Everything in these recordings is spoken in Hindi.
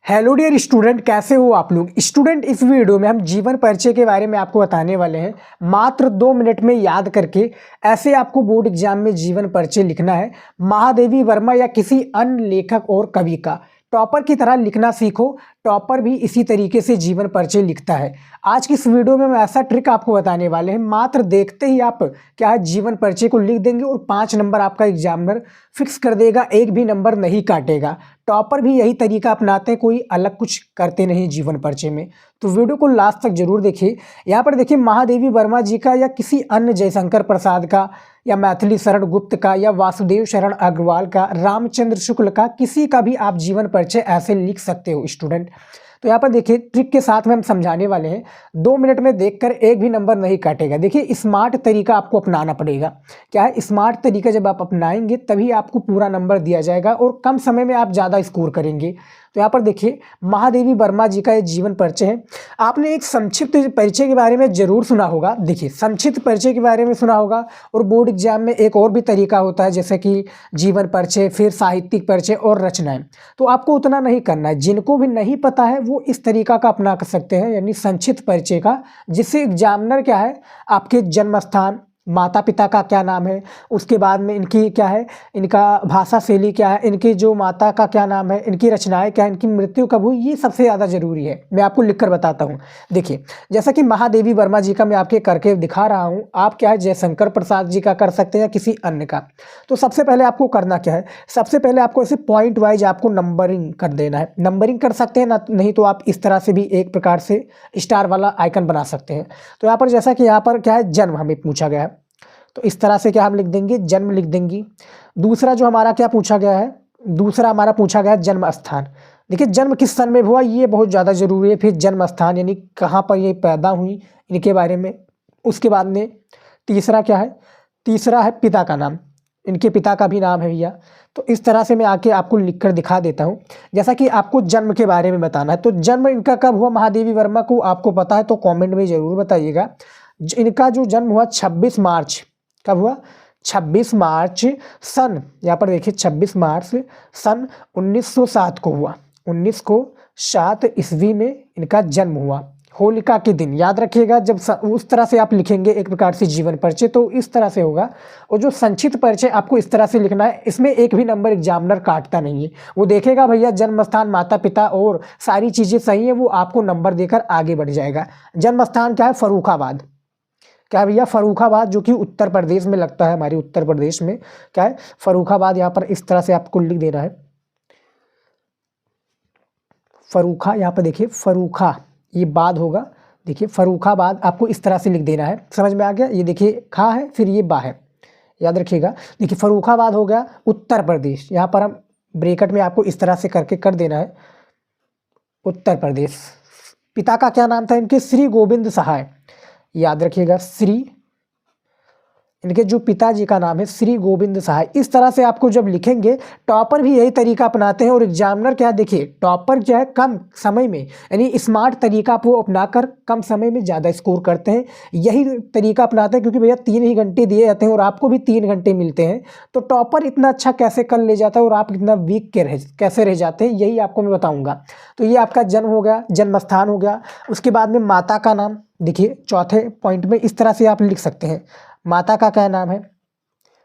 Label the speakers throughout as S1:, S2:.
S1: हेलो डियर स्टूडेंट, कैसे हो आप लोग। स्टूडेंट, इस वीडियो में हम जीवन परिचय के बारे में आपको बताने वाले हैं। मात्र 2 मिनट में याद करके ऐसे आपको बोर्ड एग्जाम में जीवन परिचय लिखना है। महादेवी वर्मा या किसी अन्य लेखक और कवि का टॉपर की तरह लिखना सीखो। टॉपर भी इसी तरीके से जीवन परिचय लिखता है। आज की इस वीडियो में हम ऐसा ट्रिक आपको बताने वाले हैं, मात्र देखते ही आप क्या है जीवन परिचय को लिख देंगे और 5 नंबर आपका एग्जामिनर फिक्स कर देगा, एक भी नंबर नहीं काटेगा। टॉपर भी यही तरीका अपनाते हैं, कोई अलग कुछ करते नहीं जीवन परिचय में। तो वीडियो को लास्ट तक जरूर देखिए। यहाँ पर देखिए, महादेवी वर्मा जी का या किसी अन्य जयशंकर प्रसाद का या मैथिली शरण गुप्त का या वासुदेव शरण अग्रवाल का, रामचंद्र शुक्ल का, किसी का भी आप जीवन परिचय ऐसे लिख सकते हो स्टूडेंट। तो यहाँ पर देखिए, ट्रिक के साथ में हम समझाने वाले हैं। 2 मिनट में देखकर एक भी नंबर नहीं काटेगा। देखिए, स्मार्ट तरीका आपको अपनाना पड़ेगा। क्या है स्मार्ट तरीका? जब आप अपनाएंगे तभी आपको पूरा नंबर दिया जाएगा और कम समय में आप ज़्यादा स्कोर करेंगे। तो यहाँ पर देखिए, महादेवी वर्मा जी का ये जीवन परिचय है। आपने एक संक्षिप्त परिचय के बारे में जरूर सुना होगा। देखिए, संक्षिप्त परिचय के बारे में सुना होगा और बोर्ड एग्जाम में एक और भी तरीका होता है, जैसे कि जीवन परिचय, फिर साहित्यिक परिचय और रचनाएं। तो आपको उतना नहीं करना है। जिनको भी नहीं पता है वो इस तरीका का अपना कर सकते हैं, यानी संक्षिप्त परिचय का, जिससे एग्जामिनर क्या है आपके जन्म स्थान, माता पिता का क्या नाम है, उसके बाद में इनकी क्या है, इनका भाषा शैली क्या है, इनकी जो माता का क्या नाम है, इनकी रचनाएं क्या है, इनकी मृत्यु कब हुई, ये सबसे ज़्यादा जरूरी है। मैं आपको लिखकर बताता हूँ। देखिए, जैसा कि महादेवी वर्मा जी का मैं आपके करके दिखा रहा हूँ, आप क्या है जयशंकर प्रसाद जी का कर सकते हैं या किसी अन्य का। तो सबसे पहले आपको करना क्या है, सबसे पहले आपको ऐसे पॉइंट वाइज आपको नंबरिंग कर देना है। नंबरिंग कर सकते हैं ना, नहीं तो आप इस तरह से भी एक प्रकार से स्टार वाला आइकन बना सकते हैं। तो यहाँ पर जैसा कि यहाँ पर क्या है, जन्म हमें पूछा गया है, तो इस तरह से क्या हम लिख देंगे, जन्म लिख देंगे। दूसरा जो हमारा क्या पूछा गया है, दूसरा हमारा पूछा गया है जन्म स्थान। देखिए, जन्म किस सन में हुआ ये बहुत ज़्यादा जरूरी है। फिर जन्म स्थान यानी कहाँ पर ये पैदा हुई, इनके बारे में। उसके बाद में तीसरा क्या है, तीसरा है पिता का नाम, इनके पिता का भी नाम है भैया। तो इस तरह से मैं आके आपको लिखकर दिखा देता हूँ। जैसा कि आपको जन्म के बारे में बताना है, तो जन्म इनका कब हुआ महादेवी वर्मा को आपको पता है तो कमेंट में ज़रूर बताइएगा। इनका जो जन्म हुआ 26 मार्च, कब हुआ, 26 मार्च सन, यहाँ पर देखिए 26 मार्च सन 1907 को हुआ। 1907 ईस्वी में इनका जन्म हुआ, होलिका के दिन। याद रखिएगा, जब उस तरह से आप लिखेंगे एक प्रकार से जीवन परिचय तो इस तरह से होगा। और जो संक्षिप्त परिचय आपको इस तरह से लिखना है, इसमें एक भी नंबर एग्जामिनर काटता नहीं है। वो देखेगा भैया जन्म स्थान, माता पिता और सारी चीज़ें सही है, वो आपको नंबर देकर आगे बढ़ जाएगा। जन्म स्थान क्या है, फर्रुखाबाद। क्या है भैया, फर्रुखाबाद, जो कि उत्तर प्रदेश में लगता है, हमारे उत्तर प्रदेश में क्या है फर्रुखाबाद। यहाँ पर इस तरह से आपको लिख देना है फर्रुखा। यहाँ पर देखिए फर्रुखा, ये बाद होगा। देखिए फर्रुखाबाद आपको इस तरह से लिख देना है। समझ में आ गया? ये देखिए खा है, फिर ये बा है, याद रखिएगा। देखिए फर्रुखाबाद हो गया उत्तर प्रदेश। यहाँ पर हम ब्रैकेट में आपको इस तरह से करके कर देना है उत्तर प्रदेश। पिता का क्या नाम था इनके, श्री गोविंद सहाय। याद रखिएगा, श्री, इनके जो पिताजी का नाम है श्री गोविंद सहाय। इस तरह से आपको जब लिखेंगे, टॉपर भी यही तरीका अपनाते हैं और एग्जामिनर क्या है, देखिए टॉपर क्या है कम समय में, यानी स्मार्ट तरीका वो अपनाकर कम समय में ज़्यादा स्कोर करते हैं। यही तरीका अपनाते हैं क्योंकि भैया 3 ही घंटे दिए जाते हैं और आपको भी 3 घंटे मिलते हैं। तो टॉपर इतना अच्छा कैसे कर ले जाता है और आप इतना वीक कैसे रह जाते हैं, यही आपको मैं बताऊँगा। तो ये आपका जन्म हो गया, जन्म स्थान हो गया। उसके बाद में माता का नाम, देखिए चौथे पॉइंट में इस तरह से आप लिख सकते हैं, माता का क्या नाम है,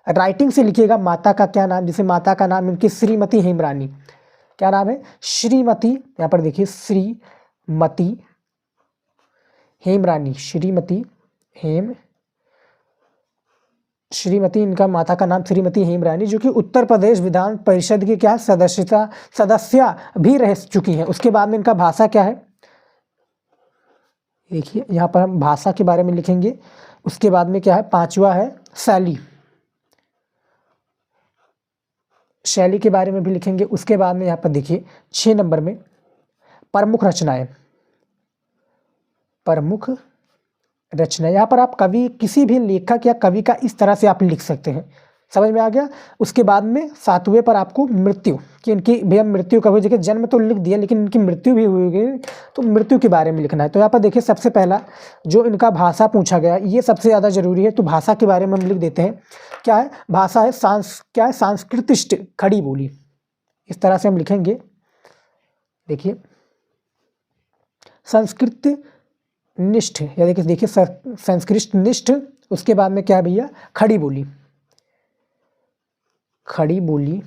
S1: राइटिंग से लिखिएगा माता का क्या नाम। जैसे माता का नाम इनकी श्रीमती हेमरानी, क्या नाम है, श्रीमती। यहाँ पर देखिए श्रीमती हेमरानी, श्रीमती इनका माता का नाम श्रीमती हेमरानी, जो कि उत्तर प्रदेश विधान परिषद की क्या सदस्य भी रह चुकी हैं। उसके बाद में इनका भाषा क्या है, देखिए यहाँ पर हम भाषा के बारे में लिखेंगे। उसके बाद में क्या है, 5वां है शैली, शैली के बारे में भी लिखेंगे। उसके बाद में यहाँ पर देखिए 6 नंबर में प्रमुख रचनाएं, प्रमुख रचना। यहाँ पर आप कवि, किसी भी लेखक या कवि का इस तरह से आप लिख सकते हैं। समझ में आ गया? उसके बाद में 7वें पर आपको मृत्यु, कि इनकी भैया मृत्यु कब हुई। देखिए जन्म तो लिख दिया लेकिन इनकी मृत्यु भी हुई, तो मृत्यु के बारे में लिखना है। तो यहाँ पर देखिए सबसे पहला जो इनका भाषा पूछा गया, ये सबसे ज़्यादा जरूरी है, तो भाषा के बारे में हम लिख देते हैं। क्या है भाषा है, क्या है, सांस्कृतिक खड़ी बोली। इस तरह से हम लिखेंगे, देखिए संस्कृत निष्ठ, या देखिए संस्कृत निष्ठ, उसके बाद में क्या है भैया, खड़ी बोली, खड़ी बोली,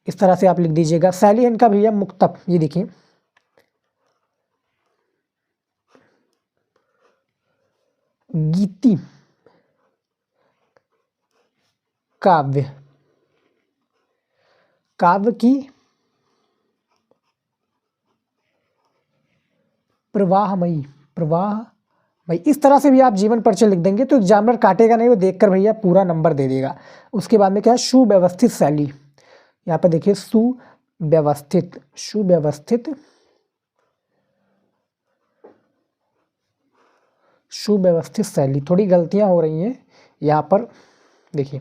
S1: इस तरह से आप लिख दीजिएगा। शैली है इनका भैया मुक्तक, ये देखिए गीति काव्य, काव्य की प्रवाहमयी, प्रवाहमयी, इस तरह से भी आप जीवन परिचय लिख देंगे तो एग्जामिनर काटेगा नहीं, वो देखकर भैया पूरा नंबर दे देगा। उसके बाद में क्या है, सुव्यवस्थित शैली, यहाँ पर देखिए सुव्यवस्थित, सुव्यवस्थित, सुव्यवस्थित शैली, थोड़ी गलतियां हो रही हैं यहाँ पर, देखिए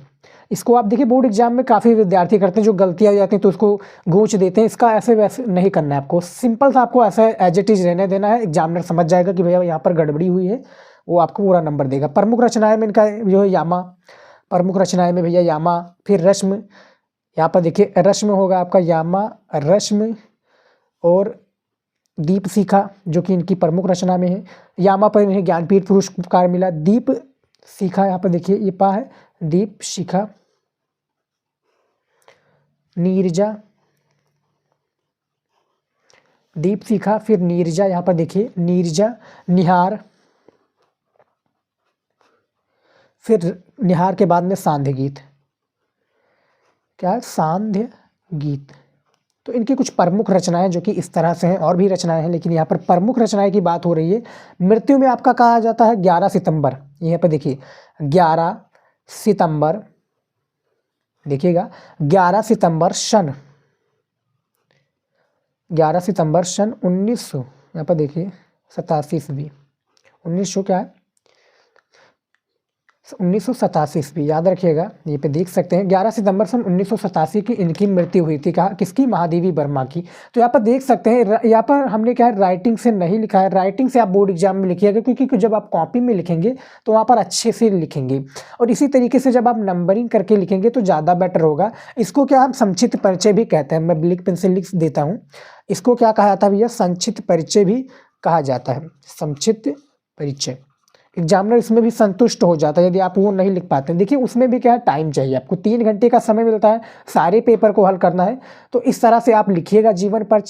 S1: इसको आप देखिए बोर्ड एग्जाम में काफ़ी विद्यार्थी करते हैं, जो गलतियां हो जाती हैं तो उसको गूंच देते हैं। इसका ऐसे वैसे नहीं करना है आपको, सिंपल सा आपको ऐसा एज इट इज रहने देना है। एग्जामिनर समझ जाएगा कि भैया यहाँ पर गड़बड़ी हुई है, वो आपको पूरा नंबर देगा। प्रमुख रचनाएं में इनका जो है यामा, प्रमुख रचनाएं में भैया यामा, फिर रश्मि, यहाँ पर देखिए रश्मि होगा आपका यामा, रश्मि, और दीप शिखा जो कि इनकी प्रमुख रचना में है। यामा पर इन्हें ज्ञानपीठ पुरस्कार मिला। दीप शिखा, यहाँ पर देखिए ये पा है, दीप शिखा, नीरजा, दीप शिखा, फिर नीरजा, यहाँ पर देखिए नीरजा, निहार, फिर निहार के बाद में सांध्य गीत, क्या है, सांध्य गीत। तो इनकी कुछ प्रमुख रचनाएं जो कि इस तरह से हैं, और भी रचनाएं हैं लेकिन यहाँ पर प्रमुख रचनाएं की बात हो रही है। मृत्यु में आपका कहा जाता है 11 सितंबर, यहाँ पर देखिए 11 सितंबर, देखिएगा 11 सितंबर सन, 11 सितंबर सन 1900, यहाँ पर देखिए 87 ईस्वी, 1900 क्या है, 1987 ईस्वी, याद रखिएगा, ये पे देख सकते हैं 11 सितंबर सन 1987 की इनकी मृत्यु हुई थी। कहा किसकी, महादेवी वर्मा की। तो यहाँ पर देख सकते हैं, यहाँ पर हमने क्या है राइटिंग से नहीं लिखा है, राइटिंग से आप बोर्ड एग्जाम में लिखिएगा, क्योंकि जब आप कॉपी में लिखेंगे तो वहाँ पर अच्छे से लिखेंगे, और इसी तरीके से जब आप नंबरिंग करके लिखेंगे तो ज़्यादा बेटर होगा। इसको क्या हम संक्षिप्त परिचय भी कहते हैं, मैं ब्लैक पेन से लिख देता हूँ। इसको क्या कहा जाता है भैया, संक्षिप्त परिचय भी कहा जाता है, संक्षिप्त परिचय। एग्जामिनर इसमें भी संतुष्ट हो जाता है यदि आप वो नहीं लिख पाते हैं। देखिए उसमें भी क्या है, टाइम चाहिए आपको, 3 घंटे का समय मिलता है, सारे पेपर को हल करना है। तो इस तरह से आप लिखिएगा जीवन परिचय।